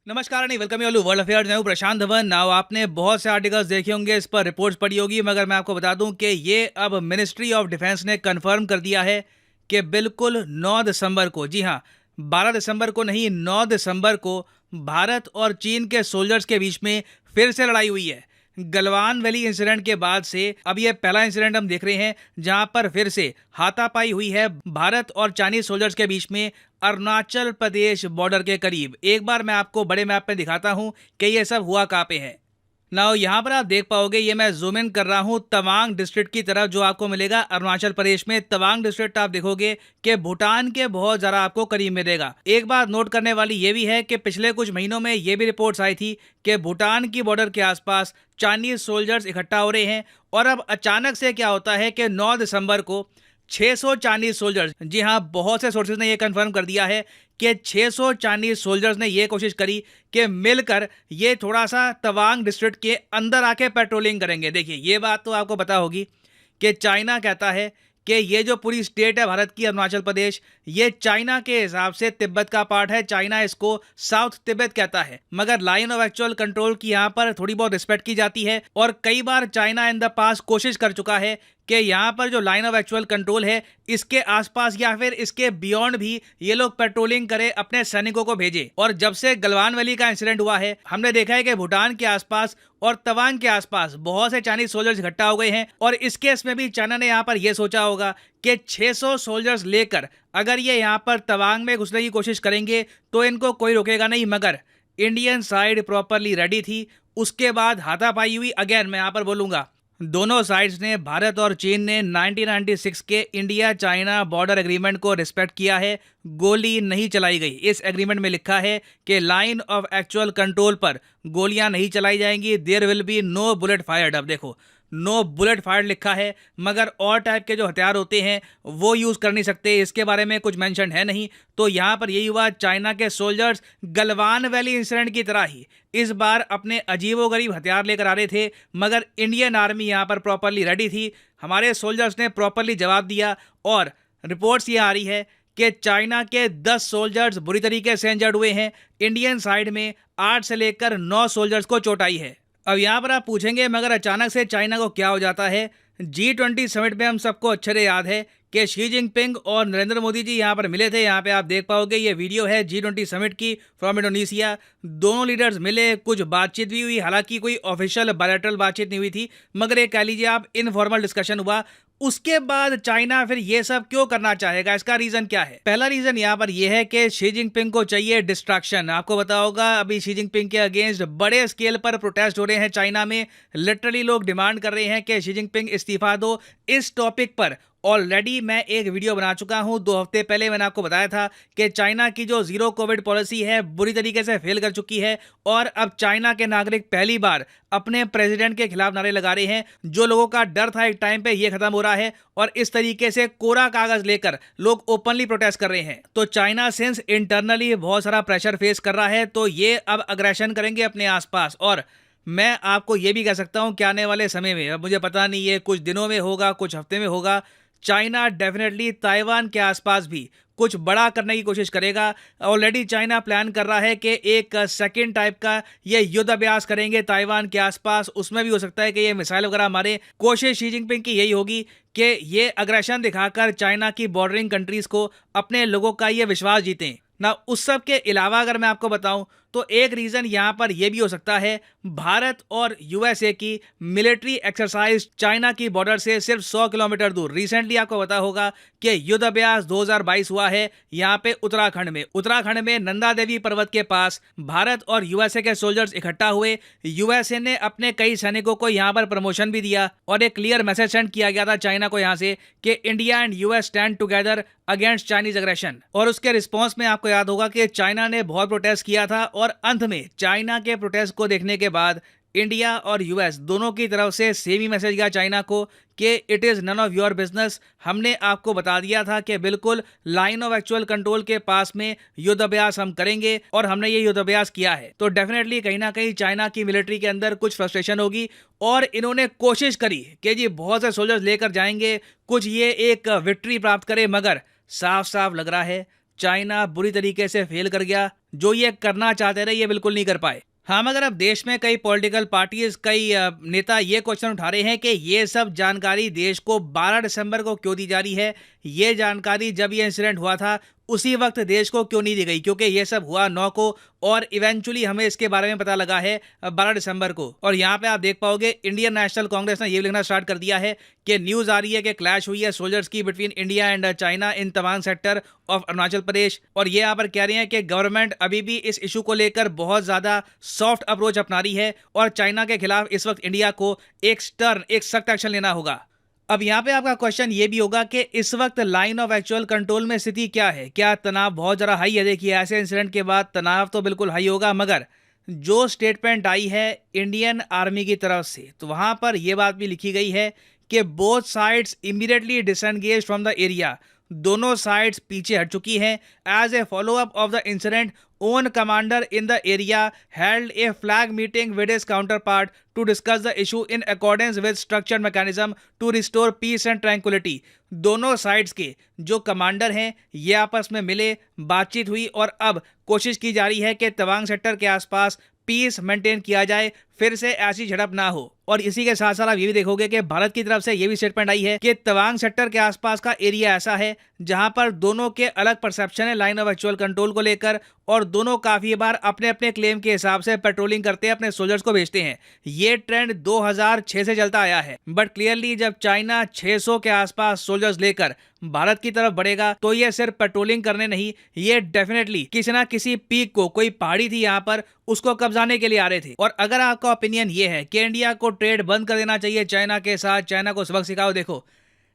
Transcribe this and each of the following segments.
नमस्कार नहीं welcome you world affairs. मैं हूं प्रशांत धवन। नाउ आपने बहुत से आर्टिकल्स देखे होंगे, इस पर रिपोर्ट्स पढ़ी होगी, मगर मैं आपको बता दूं कि ये अब मिनिस्ट्री ऑफ डिफेंस ने कंफर्म कर दिया है कि बिल्कुल 9 दिसंबर को, जी हां, 12 दिसंबर को नहीं, 9 दिसंबर को भारत और चीन के सोल्जर्स के बीच में फिर से लड़ाई हुई है। गलवान वैली इंसिडेंट के बाद से अब ये पहला इंसिडेंट हम देख रहे हैं जहां पर फिर से हाथापाई हुई है भारत और चाइनीज सोल्जर्स के बीच में अरुणाचल प्रदेश बॉर्डर के करीब। एक बार मैं आपको बड़े मैप में दिखाता हूं कि ये सब हुआ कहां पे है। नाउ यहाँ पर आप देख पाओगे, ये मैं जूम इन कर रहा हूँ तवांग डिस्ट्रिक्ट की तरफ, जो आपको मिलेगा अरुणाचल प्रदेश में। तवांग डिस्ट्रिक्ट आप देखोगे कि भूटान के बहुत ज़्यादा आपको करीब मिलेगा। एक बात नोट करने वाली ये भी है कि पिछले कुछ महीनों में ये भी रिपोर्ट्स आई थी कि भूटान की बॉर्डर के आसपास चाइनीज सोल्जर्स इकट्ठा हो रहे हैं, और अब अचानक से क्या होता है कि 9 दिसंबर को 600 चाइनीज सोल्जर्स, जी हाँ, बहुत से सोर्सेज ने यह कंफर्म कर दिया है कि 600 चाइनीज सोल्जर्स ने यह कोशिश करी कि मिलकर ये थोड़ा सा तवांग डिस्ट्रिक्ट के अंदर आके पेट्रोलिंग करेंगे। देखिए, ये बात तो आपको पता होगी कि चाइना कहता है कि ये जो पूरी स्टेट है भारत की, अरुणाचल प्रदेश, ये चाइना के हिसाब से तिब्बत का पार्ट है। चाइना इसको साउथ तिब्बत कहता है, मगर लाइन ऑफ एक्चुअल कंट्रोल की यहाँ पर थोड़ी बहुत रिस्पेक्ट की जाती है। और कई बार चाइना इन द पास कोशिश कर चुका है कि यहाँ पर जो लाइन ऑफ एक्चुअल कंट्रोल है, इसके आसपास या फिर इसके बियॉन्ड भी ये लोग पेट्रोलिंग करे, अपने सैनिकों को भेजे। और जब से गलवान वैली का इंसिडेंट हुआ है, हमने देखा है कि भूटान के आसपास और तवांग के आसपास बहुत से चाइनीज सोल्जर्स इकट्ठा हो गए हैं। और इस केस में भी चाइना ने यहाँ पर यह सोचा होगा कि 600 सोल्जर्स लेकर अगर ये यहाँ पर तवांग में घुसने की कोशिश करेंगे तो इनको कोई रोकेगा नहीं। मगर इंडियन साइड प्रॉपरली रेडी थी। उसके बाद हाथापाई हुई। अगेन मैं यहाँ पर बोलूंगा, दोनों साइड्स ने, भारत और चीन ने 1996 के इंडिया चाइना बॉर्डर एग्रीमेंट को रिस्पेक्ट किया है। गोली नहीं चलाई गई। इस एग्रीमेंट में लिखा है कि लाइन ऑफ एक्चुअल कंट्रोल पर गोलियां नहीं चलाई जाएंगी। There will be no bullet fired. अब देखो, नो बुलेट फायर लिखा है, मगर और टाइप के जो हथियार होते हैं वो यूज़ कर नहीं सकते, इसके बारे में कुछ मेंशन है नहीं। तो यहाँ पर यही हुआ, चाइना के सोल्जर्स गलवान वैली इंसिडेंट की तरह ही इस बार अपने अजीबोगरीब हथियार लेकर आ रहे थे, मगर इंडियन आर्मी यहाँ पर प्रॉपरली रेडी थी। हमारे सोल्जर्स ने प्रॉपरली जवाब दिया, और रिपोर्ट्स ये आ रही है कि चाइना के 10 सोल्जर्स बुरी तरीके से इंजर्ड हुए हैं। इंडियन साइड में 8 से लेकर 9 सोल्जर्स को चोट आई है। अब यहाँ पर आप पूछेंगे, मगर अचानक से चाइना को क्या हो जाता है? G20 समिट में हम सबको अच्छे से याद है कि शी जिनपिंग और नरेंद्र मोदी जी यहाँ पर मिले थे। यहाँ पे आप देख पाओगे, ये वीडियो है G20 समिट की फ्रॉम इंडोनेशिया। दोनों लीडर्स मिले, कुछ बातचीत भी हुई, हालांकि कोई ऑफिशियल बायलैटरल बातचीत नहीं हुई थी, मगर एक कह लीजिए आप इनफॉर्मल डिस्कशन हुआ। उसके बाद चाइना फिर ये सब क्यों करना चाहेगा? इसका रीजन क्या है? पहला रीजन यहाँ पर यह है कि शी जिनपिंग को चाहिए डिस्ट्रैक्शन। आपको पता होगा, अभी शी जिनपिंग के अगेंस्ट बड़े स्केल पर प्रोटेस्ट हो रहे हैं चाइना में। लिटरली लोग डिमांड कर रहे हैं कि शी जिनपिंग इस्तीफा दो। इस टॉपिक पर ऑलरेडी मैं एक वीडियो बना चुका हूं। 2 हफ्ते पहले मैंने आपको बताया था कि चाइना की जो जीरो कोविड पॉलिसी है बुरी तरीके से फेल कर चुकी है, और अब चाइना के नागरिक पहली बार अपने प्रेसिडेंट के खिलाफ नारे लगा रहे हैं। जो लोगों का डर था एक टाइम पे, ये खत्म हो रहा है, और इस तरीके से कोरा कागज लेकर लोग ओपनली प्रोटेस्ट कर रहे हैं। तो चाइना सिंस इंटरनली बहुत सारा प्रेशर फेस कर रहा है, तो ये अब अग्रेशन करेंगे अपने आसपास। और मैं आपको ये भी कह सकता हूं कि आने वाले समय में, अब मुझे पता नहीं ये कुछ दिनों में होगा, कुछ हफ्ते में होगा, चाइना डेफिनेटली ताइवान के आसपास भी कुछ बड़ा करने की कोशिश करेगा। ऑलरेडी चाइना प्लान कर रहा है कि एक सेकंड टाइप का ये युद्ध अभ्यास करेंगे ताइवान के आसपास। उसमें भी हो सकता है कि ये मिसाइल वगैरह मारे। कोशिश शी जिनपिंग की यही होगी कि ये अग्रेशन दिखाकर चाइना की बॉर्डरिंग कंट्रीज को, अपने लोगों का ये विश्वास जीतें ना। उस सब के अलावा अगर मैं आपको बताऊं तो एक रीजन यहां पर यह भी हो सकता है, भारत और यूएसए की मिलिट्री एक्सरसाइज चाइना की बॉर्डर से सिर्फ 100 किलोमीटर दूर। रिसेंटली आपको पता होगा कि युद्ध अभ्यास 2022 हुआ है यहां पे उत्तराखंड में नंदा देवी पर्वत के पास भारत और यूएसए के सोल्जर्स इकट्ठा हुए। यूएसए ने अपने कई सैनिकों को यहां पर प्रमोशन भी दिया, और एक क्लियर मैसेज सेंड किया गया था चाइना को यहां से कि India and US stand together against Chinese aggression. और उसके रिस्पॉन्स में आपको याद होगा कि चाइना ने बहुत प्रोटेस्ट किया था, और अंत में चाइना के प्रोटेस्ट को देखने के बाद इंडिया और यूएस दोनों की तरफ से सेम ही मैसेज गया चाइना को कि it is none of your business. हमने आपको बता दिया था कि बिल्कुल लाइन ऑफ एक्चुअल कंट्रोल के पास में युद्ध अभ्यास हम करेंगे, और हमने ये युद्ध अभ्यास किया है। तो डेफिनेटली कहीं ना कहीं चाइना की मिलिट्री के अंदर कुछ फ्रस्ट्रेशन होगी, और इन्होंने कोशिश करी कि जी बहुत से सोल्जर्स लेकर जाएंगे, कुछ ये एक विक्ट्री प्राप्त करे। मगर साफ साफ लग रहा है चाइना बुरी तरीके से फेल कर गया। जो ये करना चाहते रहे ये बिल्कुल नहीं कर पाए। हाँ, मगर अब देश में कई पॉलिटिकल पार्टीज, कई नेता ये क्वेश्चन उठा रहे हैं कि ये सब जानकारी देश को 12 दिसंबर को क्यों दी जा रही है। ये जानकारी जब ये इंसिडेंट हुआ था उसी वक्त देश को क्यों नहीं दी गई, क्योंकि ये सब हुआ 9 को और इवेंचुअली हमें इसके बारे में पता लगा है 12 दिसंबर को। और यहाँ पे आप देख पाओगे इंडियन नेशनल कांग्रेस ने ये लिखना स्टार्ट कर दिया है कि न्यूज आ रही है कि क्लैश हुई है सोल्जर्स की between India and China in Tawang sector of Arunachal Pradesh. और ये यहाँ पर कह रहे हैं कि गवर्नमेंट अभी भी इस इशू को लेकर बहुत ज्यादा सॉफ्ट अप्रोच अपना रही है और चाइना के खिलाफ इस वक्त इंडिया को एक सख्त एक्शन लेना होगा। अब यहाँ पे आपका क्वेश्चन ये भी होगा कि इस वक्त लाइन ऑफ एक्चुअल कंट्रोल में स्थिति क्या है, क्या तनाव बहुत ज़्यादा हाई है। देखिए, ऐसे इंसिडेंट के बाद तनाव तो बिल्कुल हाई होगा, मगर जो स्टेटमेंट आई है इंडियन आर्मी की तरफ से तो वहाँ पर यह बात भी लिखी गई है कि both sides immediately disengage from the area. दोनों साइड्स पीछे हट चुकी हैं। As a follow up of the incident, own commander in the area held a flag meeting with his counterpart to discuss the issue in accordance with structured mechanism to restore peace and tranquility। दोनों sides के जो commander हैं ये आपस में मिले, बातचीत हुई और अब कोशिश की जा रही है कि तवांग सेक्टर के आसपास पीस मेंटेन किया जाए, फिर से ऐसी झड़प ना हो। और इसी के साथ साथ आप ये भी देखोगे कि भारत की तरफ से ये भी स्टेटमेंट आई है कि तवांग सेक्टर के आसपास का एरिया ऐसा है जहां पर दोनों के अलग परसेप्शन है लाइन ऑफ एक्चुअल कंट्रोल को लेकर और दोनों काफी बार अपने अपने क्लेम के हिसाब से पेट्रोलिंग करते हैं, अपने सोल्जर्स को भेजते हैं। ये ट्रेंड 2006 से चलता आया है, बट क्लियरली जब चाइना 600 के आसपास सोल्जर्स लेकर भारत की तरफ बढ़ेगा तो ये सिर्फ पेट्रोलिंग करने नहीं, ये डेफिनेटली किसी ना किसी पीक को, कोई पहाड़ी थी यहाँ पर, उसको कब्जाने के लिए आ रहे थे। और अगर आपका ओपिनियन ये है कि इंडिया को ट्रेड बंद कर देना चाहिए चाइना के साथ, चाइना को सबक सिखाओ, देखो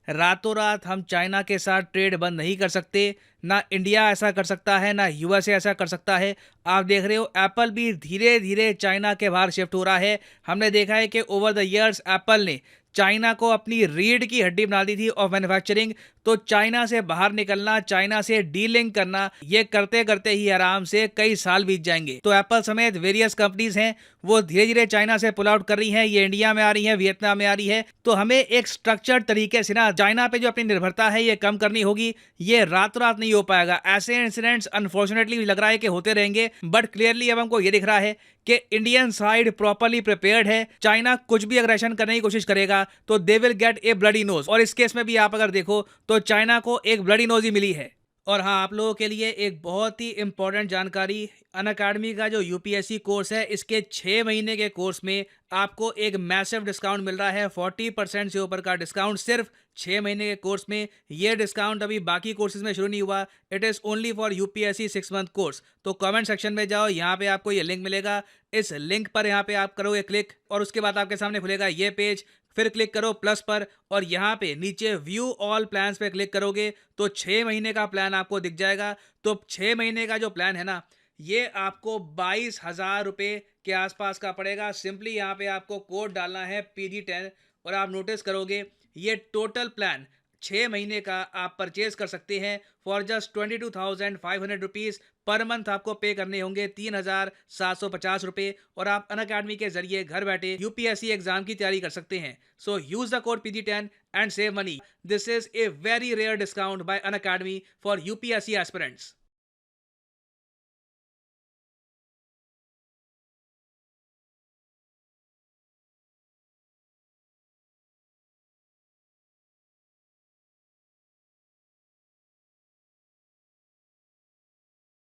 रातों रात हम चाइना के साथ ट्रेड बंद नहीं कर सकते। ना इंडिया ऐसा कर सकता है, ना यूएसए ऐसा कर सकता है। आप देख रहे हो एप्पल भी धीरे धीरे चाइना के बाहर शिफ्ट हो रहा है। हमने देखा है कि ओवर द ईयर्स एप्पल ने चाइना को अपनी रीढ़ की हड्डी बना दी थी ऑफ मैन्युफैक्चरिंग। तो चाइना से बाहर निकलना, चाइना से डीलिंक करना, ये करते करते ही आराम से कई साल बीत जाएंगे। तो एप्पल समेत वेरियस कंपनीज हैं वो धीरे धीरे चाइना से पुल आउट कर रही हैं, ये इंडिया में आ रही हैं, वियतनाम में आ रही है। तो हमें एक स्ट्रक्चर्ड तरीके से ना चाइना पे जो अपनी निर्भरता है ये कम करनी होगी। ये रात रात नहीं हो पाएगा। ऐसे इंसिडेंट्स अनफॉर्चुनेटली लग रहा है कि होते रहेंगे, बट क्लियरली अब हमको ये दिख रहा है कि इंडियन साइड प्रॉपर्ली प्रिपेयर्ड है। चाइना कुछ भी अग्रेशन करने की कोशिश करेगा तो they will get a bloody nose. और इस केस में भी आप अगर देखो तो चाइना को एक ब्लडी नोज ही मिली है। और हाँ, आप लोगों के लिए एक बहुत ही इंपॉर्टेंट जानकारी, अनअकैडमी का जो यूपीएससी कोर्स है इसके 6 महीने के कोर्स में आपको एक मैसिव डिस्काउंट मिल रहा है। 40% से ऊपर का डिस्काउंट सिर्फ 6 महीने के कोर्स में। ये डिस्काउंट अभी बाकी कोर्सेज में शुरू नहीं हुआ। It is only for UPSC 6 month course. तो कमेंट सेक्शन में जाओ, यहाँ पे आपको ये लिंक मिलेगा। इस लिंक पर यहाँ पे आप करोगे क्लिक और उसके बाद आपके सामने खुलेगा ये पेज। फिर क्लिक करो प्लस पर और यहाँ पे नीचे व्यू ऑल प्लान्स पे क्लिक करोगे तो 6 महीने का प्लान आपको दिख जाएगा। तो 6 महीने का जो प्लान है ना, ये आपको 22,000 रुपये के आसपास का पड़ेगा। सिंपली यहाँ पे आपको कोड डालना है PG10 और आप नोटिस करोगे ये टोटल प्लान 6 महीने का आप परचेज कर सकते हैं for just 22,500 rupees per month. आपको पे करने होंगे 3,750 रुपये और आप अनअकैडमी के जरिए घर बैठे यूपीएससी एग्जाम की तैयारी कर सकते हैं। So use the code PG10 and save money. This is a very rare discount by Unacademy for UPSC aspirants.